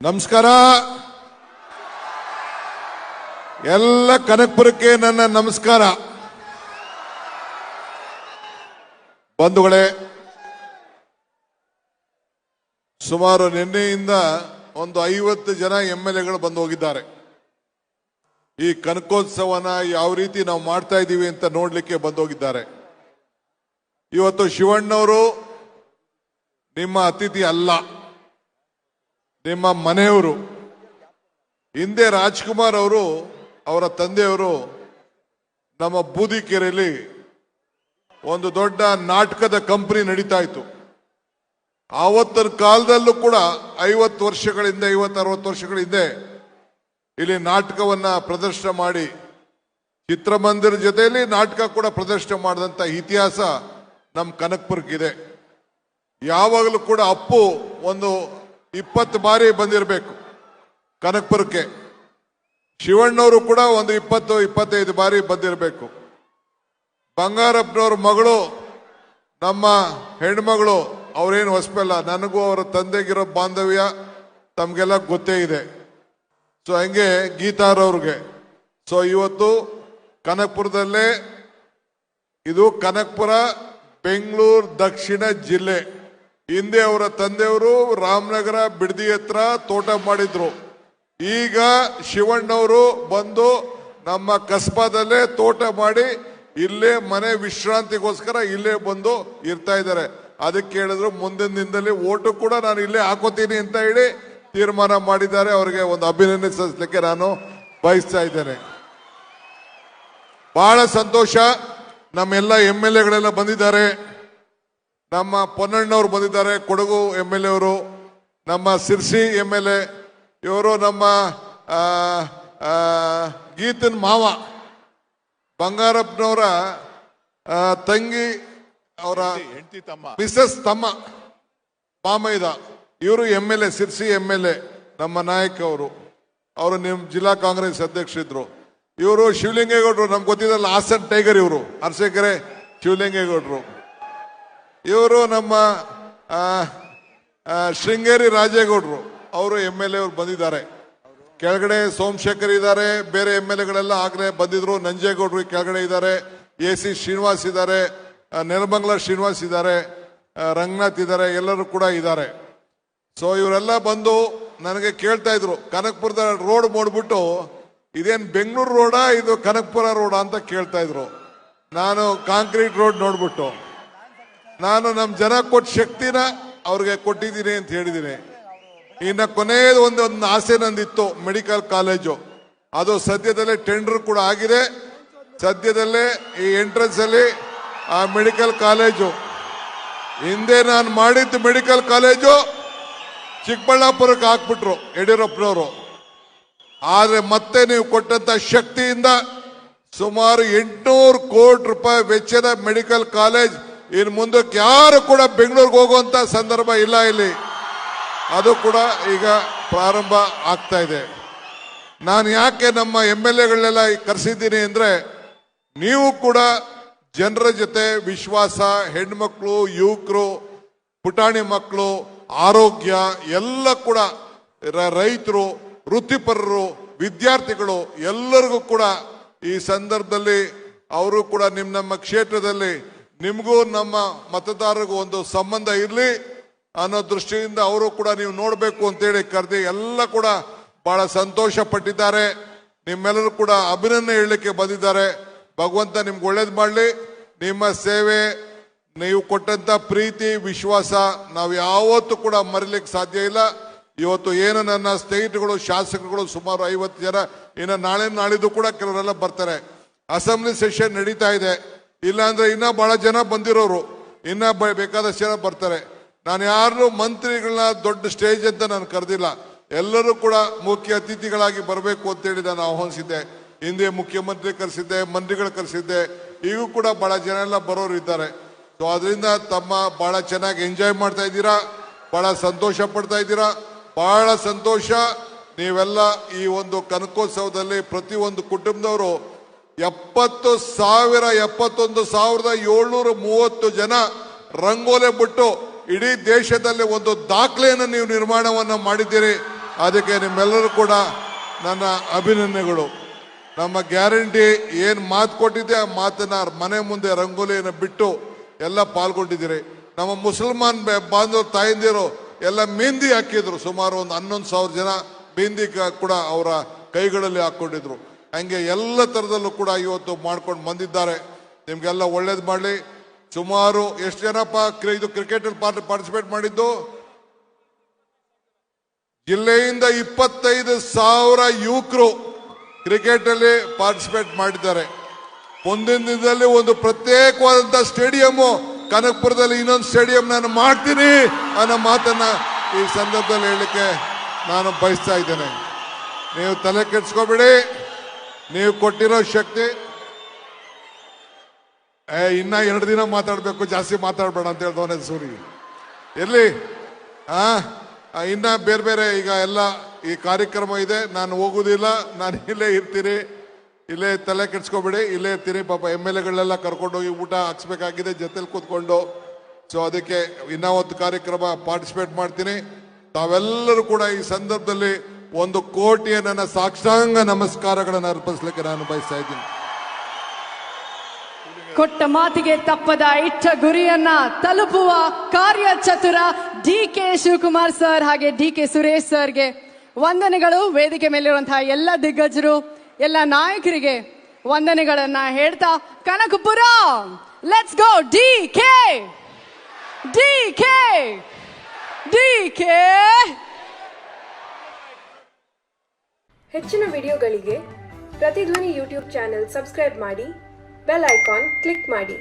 ನಮಸ್ಕಾರ ಎಲ್ಲ ಕನಕಪುರಕ್ಕೆ ನನ್ನ ನಮಸ್ಕಾರ. ಬಂಧುಗಳೇ, ಸುಮಾರು ನಿನ್ನೆಯಿಂದ ಒಂದು 50 ಜನ MLAಗಳು ಬಂದು ಹೋಗಿದ್ದಾರೆ. ಈ ಕನಕೋತ್ಸವನ ಯಾವ ರೀತಿ ನಾವು ಮಾಡ್ತಾ ಇದ್ದೀವಿ ಅಂತ ನೋಡ್ಲಿಕ್ಕೆ ಬಂದು ಹೋಗಿದ್ದಾರೆ. ಇವತ್ತು ಶಿವಣ್ಣವರು ನಿಮ್ಮ ಅತಿಥಿ ಅಲ್ಲ, ನಿಮ್ಮ ಮನೆಯವರು. ಹಿಂದೆ ರಾಜ್ಕುಮಾರ್ ಅವರು, ಅವರ ತಂದೆಯವರು ನಮ್ಮ ಬೂದಿಕೆರೆಯಲ್ಲಿ ಒಂದು ದೊಡ್ಡ ನಾಟಕದ ಕಂಪನಿ ನಡೀತಾ ಇತ್ತು. ಆವತ್ತಿನ ಕಾಲದಲ್ಲೂ ಕೂಡ 50 ವರ್ಷಗಳಿಂದ 50-60 ವರ್ಷಗಳ ಹಿಂದೆ ಇಲ್ಲಿ ನಾಟಕವನ್ನ ಪ್ರದರ್ಶನ ಮಾಡಿ, ಚಿತ್ರಮಂದಿರ ಜೊತೆಯಲ್ಲಿ ನಾಟಕ ಕೂಡ ಪ್ರದರ್ಶನ ಮಾಡಿದಂತ ಇತಿಹಾಸ ನಮ್ಮ ಕನಕಪುರಕ್ಕಿದೆ. ಯಾವಾಗಲೂ ಕೂಡ ಅಪ್ಪು ಒಂದು 20 ಬಾರಿ ಬಂದಿರಬೇಕು ಕನಕಪುರಕ್ಕೆ. ಶಿವಣ್ಣವರು ಕೂಡ ಒಂದು 20-25 ಬಾರಿ ಬಂದಿರಬೇಕು. ಬಂಗಾರಪ್ಪನವ್ರ ಮಗಳು, ನಮ್ಮ ಹೆಣ್ಮಗಳು, ಅವ್ರೇನು ಹೊಸಬಲ್ಲ. ನನಗೂ ಅವರ ತಂದೆಗಿರೋ ಬಾಂಧವ್ಯ ತಮ್ಗೆಲ್ಲ ಗೊತ್ತೇ ಇದೆ. ಸೊ ಹಂಗೆ ಗೀತಾರವ್ರಿಗೆ. ಸೊ ಇವತ್ತು ಕನಕಪುರದಲ್ಲೇ, ಇದು ಕನಕಪುರ ಬೆಂಗಳೂರು ದಕ್ಷಿಣ ಜಿಲ್ಲೆ. ಹಿಂದೆ ಅವರ ತಂದೆಯವರು ರಾಮನಗರ ಬಿಡದಿ ಹತ್ರ ತೋಟ ಮಾಡಿದ್ರು. ಈಗ ಶಿವಣ್ಣವರು ಬಂದು ನಮ್ಮ ಕಸ್ಬಾದಲ್ಲೇ ತೋಟ ಮಾಡಿ ಇಲ್ಲೇ ಮನೆ ವಿಶ್ರಾಂತಿಗೋಸ್ಕರ ಇಲ್ಲೇ ಬಂದು ಇರ್ತಾ ಇದ್ದಾರೆ. ಅದಕ್ಕೆ ಹೇಳಿದ್ರು ಮುಂದಿನ ದಿನದಲ್ಲಿ ಓಟು ಕೂಡ ನಾನು ಇಲ್ಲೇ ಹಾಕೋತೀನಿ ಅಂತ ಹೇಳಿ ತೀರ್ಮಾನ ಮಾಡಿದ್ದಾರೆ. ಅವರಿಗೆ ಒಂದು ಅಭಿನಂದಿಸಲಿಕ್ಕೆ ನಾನು ಬಯಸ್ತಾ ಇದ್ದೇನೆ. ಬಹಳ ಸಂತೋಷ. ನಮ್ಮೆಲ್ಲ MLAಗಳೆಲ್ಲ ಬಂದಿದ್ದಾರೆ. ನಮ್ಮ ಪೊನ್ನಣ್ಣವ್ರು ಬಂದಿದ್ದಾರೆ, ಕೊಡಗು MLA ಅವರು, ನಮ್ಮ ಸಿರ್ಸಿ MLA ಇವರು, ನಮ್ಮ ಗೀತನ್ ಮಾವ, ಬಂಗಾರಪ್ಪನವರ ತಂಗಿ, ಅವರ ಮಿಸಸ್ ತಮ್ಮ ಮಾಮೈದ, ಇವರು MLA, ಸಿರ್ಸಿ MLA, ನಮ್ಮ ನಾಯಕ ಅವರು. ಅವರು ನಿಮ್ಮ ಜಿಲ್ಲಾ ಕಾಂಗ್ರೆಸ್ ಅಧ್ಯಕ್ಷರಿದ್ರು. ಇವರು ಶಿವಲಿಂಗೇಗೌಡರು, ನಮ್ಗೆ ಗೊತ್ತಿದ್ದಲ್ಲ, ಹಾಸನ್ ಟೈಗರ್. ಇವರು ಅರಸೀಕೆರೆ ಶಿವಲಿಂಗೇಗೌಡರು. ಇವರು ನಮ್ಮ ಶೃಂಗೇರಿ ರಾಜೇಗೌಡರು, ಅವರು MLA ಅವರು ಬಂದಿದ್ದಾರೆ. ಕೆಳಗಡೆ ಸೋಮಶೇಖರ್ ಇದ್ದಾರೆ, ಬೇರೆ MLAಗಳೆಲ್ಲ ಆಗಲೇ ಬಂದಿದ್ರು. ನಂಜೇಗೌಡರು ಕೆಳಗಡೆ ಇದ್ದಾರೆ, AC ಶ್ರೀನಿವಾಸ್ ಇದ್ದಾರೆ, ನೆಲಮಂಗಲ ಶ್ರೀನಿವಾಸ್ ಇದ್ದಾರೆ, ರಂಗನಾಥ್ ಇದ್ದಾರೆ, ಎಲ್ಲರೂ ಕೂಡ ಇದ್ದಾರೆ. ಸೊ ಇವರೆಲ್ಲ ಬಂದು ನನಗೆ ಕೇಳ್ತಾ ಇದ್ರು, ಕನಕಪುರದ ರೋಡ್ ನೋಡ್ಬಿಟ್ಟು ಇದೇನು ಬೆಂಗಳೂರು ರೋಡಾ ಇದು ಕನಕಪುರ ರೋಡಾ ಅಂತ ಕೇಳ್ತಾ ಇದ್ರು. ನಾನು ಕಾಂಕ್ರೀಟ್ ರೋಡ್ ನೋಡ್ಬಿಟ್ಟು ನಾನು ನಮ್ಮ ಜನ ಕೊಟ್ಟ ಶಕ್ತಿನ ಅವ್ರಿಗೆ ಕೊಟ್ಟಿದ್ದೀನಿ ಅಂತ ಹೇಳಿದ್ದೀನಿ. ಇನ್ನು ಕೊನೆಯದು ಒಂದು ಆಸೆ ನಂದಿತ್ತು, ಮೆಡಿಕಲ್ ಕಾಲೇಜು. ಅದು ಸದ್ಯದಲ್ಲೇ ಟೆಂಡರ್ ಕೂಡ ಆಗಿದೆ. ಸದ್ಯದಲ್ಲೇ ಈ ಎಂಟ್ರೆನ್ಸ್ ಅಲ್ಲಿ ಆ ಮೆಡಿಕಲ್ ಕಾಲೇಜು, ಹಿಂದೆ ನಾನು ಮಾಡಿದ್ದು ಮೆಡಿಕಲ್ ಕಾಲೇಜು ಚಿಕ್ಕಬಳ್ಳಾಪುರಕ್ಕೆ ಹಾಕ್ಬಿಟ್ರು ಯಡಿಯೂರಪ್ಪನವರು. ಆದ್ರೆ ಮತ್ತೆ ನೀವು ಕೊಟ್ಟಂತ ಶಕ್ತಿಯಿಂದ ಸುಮಾರು 800 ಕೋಟಿ ರೂಪಾಯಿ ವೆಚ್ಚದ ಮೆಡಿಕಲ್ ಕಾಲೇಜ್ ಇನ್ನು ಮುಂದಕ್ಕೆ ಯಾರು ಕೂಡ ಬೆಂಗಳೂರಿಗೆ ಹೋಗುವಂತ ಸಂದರ್ಭ ಇಲ್ಲ ಇಲ್ಲಿ. ಅದು ಕೂಡ ಈಗ ಪ್ರಾರಂಭ ಆಗ್ತಾ ಇದೆ. ನಾನು ಯಾಕೆ ನಮ್ಮ MLAಗಳನ್ನೆಲ್ಲ ಕರೆಸಿದ್ದೀನಿ ಅಂದ್ರೆ, ನೀವು ಕೂಡ ಜನರ ಜೊತೆ ವಿಶ್ವಾಸ, ಹೆಣ್ಮಕ್ಳು, ಯುವಕರು, ಪುಟಾಣಿ ಮಕ್ಕಳು, ಆರೋಗ್ಯ ಎಲ್ಲ ಕೂಡ, ರೈತರು, ವೃತ್ತಿಪರರು, ವಿದ್ಯಾರ್ಥಿಗಳು ಎಲ್ಲರಿಗೂ ಕೂಡ ಈ ಸಂದರ್ಭದಲ್ಲಿ ಅವರು ಕೂಡ ನಮ್ಮ ಕ್ಷೇತ್ರದಲ್ಲಿ ನಿಮಗೂ ನಮ್ಮ ಮತದಾರರಿಗೂ ಒಂದು ಸಂಬಂಧ ಇರಲಿ ಅನ್ನೋ ದೃಷ್ಟಿಯಿಂದ ಅವರು ಕೂಡ ನೀವು ನೋಡಬೇಕು ಅಂತೇಳಿ ಕರೆದಿ ಎಲ್ಲ ಕೂಡ ಬಹಳ ಸಂತೋಷ ಪಟ್ಟಿದ್ದಾರೆ. ನಿಮ್ಮೆಲ್ಲರೂ ಕೂಡ ಅಭಿನಂದನೆ ಹೇಳಲಿಕ್ಕೆ ಬಂದಿದ್ದಾರೆ. ಭಗವಂತ ನಿಮ್ಗೆ ಒಳ್ಳೇದು ಮಾಡಲಿ. ನಿಮ್ಮ ಸೇವೆ, ನೀವು ಕೊಟ್ಟಂತ ಪ್ರೀತಿ, ವಿಶ್ವಾಸ ನಾವು ಯಾವತ್ತೂ ಕೂಡ ಮರಿಲಿಕ್ಕೆ ಸಾಧ್ಯ ಇಲ್ಲ. ಇವತ್ತು ಏನು ನನ್ನ ಸ್ನೇಹಿತರುಗಳು, ಶಾಸಕರುಗಳು ಸುಮಾರು 50 ಜನ, ಇನ್ನು ನಾಳೆ ನಾಳಿದ್ದು ಕೂಡ ಕೆಲವರೆಲ್ಲ ಬರ್ತಾರೆ. ಅಸೆಂಬ್ಲಿ ಸೆಷನ್ ನಡೀತಾ ಇದೆ. ಇಲ್ಲಾಂದ್ರೆ ಇನ್ನ ಬಹಳ ಜನ ಬಂದಿರೋರು, ಇನ್ನ ಬೇಕಾದಷ್ಟು ಜನ ಬರ್ತಾರೆ. ನಾನು ಯಾರು ಮಂತ್ರಿಗಳನ್ನ ದೊಡ್ಡ ಸ್ಟೇಜ್ ಅಂತ ನಾನು ಕರೆದಿಲ್ಲ. ಎಲ್ಲರೂ ಕೂಡ ಮುಖ್ಯ ಅತಿಥಿಗಳಾಗಿ ಬರಬೇಕು ಅಂತೇಳಿ ನಾನು ಆಹ್ವಾನಿಸಿದ್ದೆ. ಹಿಂದೆ ಮುಖ್ಯಮಂತ್ರಿ ಕರೆಸಿದ್ದೆ, ಮಂತ್ರಿಗಳು ಕರೆಸಿದ್ದೆ. ಈಗೂ ಕೂಡ ಬಹಳ ಜನ ಎಲ್ಲ ಬರೋರು ಇದ್ದಾರೆ. ಸೊ ಅದರಿಂದ ತಮ್ಮ ಬಹಳ ಚೆನ್ನಾಗಿ ಎಂಜಾಯ್ ಮಾಡ್ತಾ ಇದ್ದೀರಾ, ಬಹಳ ಸಂತೋಷ ಪಡ್ತಾ ಇದ್ದೀರಾ. ಬಹಳ ಸಂತೋಷ. ನೀವೆಲ್ಲ ಈ ಒಂದು ಕನಕೋತ್ಸವದಲ್ಲಿ ಪ್ರತಿಯೊಂದು ಕುಟುಂಬದವರು 71,730 ಜನ ರಂಗೋಲೆ ಬಿಟ್ಟು ಇಡೀ ದೇಶದಲ್ಲಿ ಒಂದು ದಾಖಲೆಯನ್ನು ನೀವು ನಿರ್ಮಾಣವನ್ನ ಮಾಡಿದ್ದೀರಿ. ಅದಕ್ಕೆ ನಿಮ್ಮೆಲ್ಲರೂ ಕೂಡ ನನ್ನ ಅಭಿನಂದನೆಗಳು. ನಮ್ಮ ಗ್ಯಾರಂಟಿ ಏನು ಮಾತು ಕೊಟ್ಟಿದ್ದೆ ಆ ಮಾತನ್ನ ಮನೆ ಮುಂದೆ ರಂಗೋಲಿಯನ್ನು ಬಿಟ್ಟು ಎಲ್ಲ ಪಾಲ್ಗೊಂಡಿದ್ದೀರಿ. ನಮ್ಮ ಮುಸಲ್ಮಾನ್ ಬಾಂಧವರು ತಾಯಂದಿರು ಎಲ್ಲ ಮೆಹಂದಿ ಹಾಕಿದ್ರು. ಸುಮಾರು ಒಂದು 11,000 ಜನ ಮೆಹಂದಿ ಕೂಡ ಅವರ ಕೈಗಳಲ್ಲಿ ಹಾಕೊಂಡಿದ್ರು. ಹಂಗೆ ಎಲ್ಲ ಥರದಲ್ಲೂ ಕೂಡ ಇವತ್ತು ಮಾಡ್ಕೊಂಡು ಬಂದಿದ್ದಾರೆ. ನಿಮ್ಗೆಲ್ಲ ಒಳ್ಳೇದು ಮಾಡಲಿ. ಸುಮಾರು ಎಷ್ಟು ಜನಪ್ಪ ಇದು ಕ್ರಿಕೆಟಲ್ಲಿ ಪಾರ್ಟಿಸಿಪೇಟ್ ಮಾಡಿದ್ದು? ಜಿಲ್ಲೆಯಿಂದ 25,000 ಯುವಕರು ಕ್ರಿಕೆಟ್ ಅಲ್ಲಿ ಪಾರ್ಟಿಸಿಪೇಟ್ ಮಾಡಿದ್ದಾರೆ. ಮುಂದಿನ ದಿನದಲ್ಲಿ ಒಂದು ಪ್ರತ್ಯೇಕವಾದಂತಹ ಸ್ಟೇಡಿಯಂ ಕನಕಪುರದಲ್ಲಿ ಇನ್ನೊಂದು ಸ್ಟೇಡಿಯಂ ನಾನು ಮಾಡ್ತೀನಿ ಅನ್ನೋ ಮಾತನ್ನ ಈ ಸಂದರ್ಭದಲ್ಲಿ ಹೇಳಲಿಕ್ಕೆ ನಾನು ಬಯಸ್ತಾ ಇದ್ದೇನೆ. ನೀವು ತಲೆ ಕೆಡಿಸ್ಕೋಬೇಡಿ. ನೀವು ಕೊಟ್ಟಿರೋ ಶಕ್ತಿ ಇನ್ನ 2 ದಿನ ಮಾತಾಡ್ಬೇಕು, ಜಾಸ್ತಿ ಮಾತಾಡ್ಬೇಡ ಅಂತ ಹೇಳ್ದವನೇ ಸೂರಿ ಎಲ್ಲಿ ಇನ್ನ ಬೇರೆ ಬೇರೆ ಈಗ ಎಲ್ಲ ಈ ಕಾರ್ಯಕ್ರಮ ಇದೆ. ನಾನು ಹೋಗುದಿಲ್ಲ, ನಾನು ಇಲ್ಲೇ ಇರ್ತೀನಿ. ಇಲ್ಲೇ ತಲೆ ಕೆಡ್ಸ್ಕೊಬೇಡಿ, ಇಲ್ಲೇ ಇರ್ತೀನಿ. ಪಾಪ MLAಗಳೆಲ್ಲ ಕರ್ಕೊಂಡೋಗಿ ಊಟ ಹಾಕ್ಸ್ಬೇಕಾಗಿದೆ ಜೊತೆಲಿ ಕೂತ್ಕೊಂಡು. ಸೊ ಅದಕ್ಕೆ ಇನ್ನೂ ಒಂದು ಕಾರ್ಯಕ್ರಮ ಪಾರ್ಟಿಸಿಪೇಟ್ ಮಾಡ್ತೀನಿ. ತಾವೆಲ್ಲರೂ ಕೂಡ ಈ ಸಂದರ್ಭದಲ್ಲಿ 1 ಕೋಟಿಯ ನನ್ನ ಸಾಷ್ಟಾಂಗ ನಮಸ್ಕಾರಗಳನ್ನು ಅರ್ಪಿಸಲಿಕ್ಕೆ ನಾನು ಬಯಸ್ತಾ ಇದ್ದೀನಿ. ಕೊಟ್ಟ ಮಾತಿಗೆ ತಪ್ಪದ ಇಟ್ಟ ಗುರಿಯನ್ನ ತಲುಪುವ ಕಾರ್ಯಚತುರ DK ಶಿವಕುಮಾರ್ ಸರ್ ಹಾಗೆ DK ಸುರೇಶ್ ಸರ್ಗೆ ವಂದನೆಗಳು. ವೇದಿಕೆ ಮೇಲಿರುವಂತಹ ಎಲ್ಲ ದಿಗ್ಗಜರು, ಎಲ್ಲ ನಾಯಕರಿಗೆ ವಂದನೆಗಳನ್ನ ಹೇಳ್ತಾ Kanakapura let's go DK DK DK. ಹೆಚ್ಚಿನ ವಿಡಿಯೋಗಳಿಗೆ ಪ್ರತಿಧ್ವನಿ ಯೂಟ್ಯೂಬ್ ಚಾನೆಲ್ ಸಬ್ಸ್ಕ್ರೈಬ್ ಮಾಡಿ, ಬೆಲ್ ಐಕಾನ್ ಕ್ಲಿಕ್ ಮಾಡಿ.